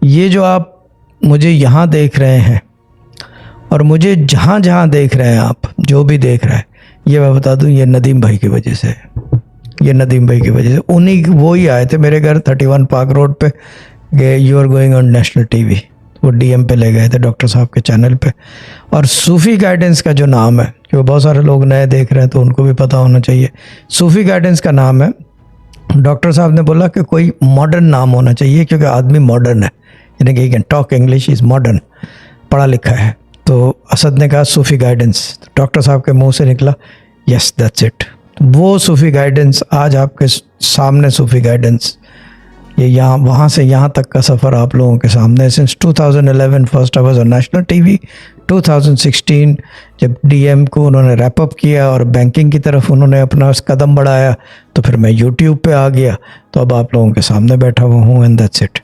ये जो आप मुझे यहाँ देख रहे हैं और मुझे जहाँ जहाँ देख रहे हैं, आप जो भी देख रहे हैं, ये मैं बता दूँ, ये नदीम भाई की वजह से है। ये नदीम भाई की वजह से, उन्हीं वो ही आए थे मेरे घर 31 पार्क रोड पे, गए you are going on national TV, वो डीएम पे ले गए थे डॉक्टर साहब के चैनल पे। और सूफ़ी गाइडेंस का जो नाम है, क्योंकि बहुत सारे लोग नए देख रहे हैं तो उनको भी पता होना चाहिए, सूफ़ी गाइडेंस का नाम है। डॉक्टर साहब ने बोला कि कोई मॉडर्न नाम होना चाहिए, क्योंकि आदमी मॉडर्न है, यानी कि can talk English, is modern, पढ़ा लिखा है। तो असद ने कहा सूफ़ी गाइडेंस, तो डॉक्टर साहब के मुंह से निकला यस दैट्स इट। वो सूफ़ी गाइडेंस आज आपके सामने, सूफ़ी गाइडेंस, ये यहाँ वहाँ से यहाँ तक का सफ़र आप लोगों के सामने। Since 2011 first I was on national TV, 2016 जब डीएम को उन्होंने रैप अप किया और बैंकिंग की तरफ उन्होंने अपना कदम बढ़ाया, तो फिर मैं यूट्यूब पे आ गया, तो अब आप लोगों के सामने बैठा हुआ हूँ, एंड दैट्स इट।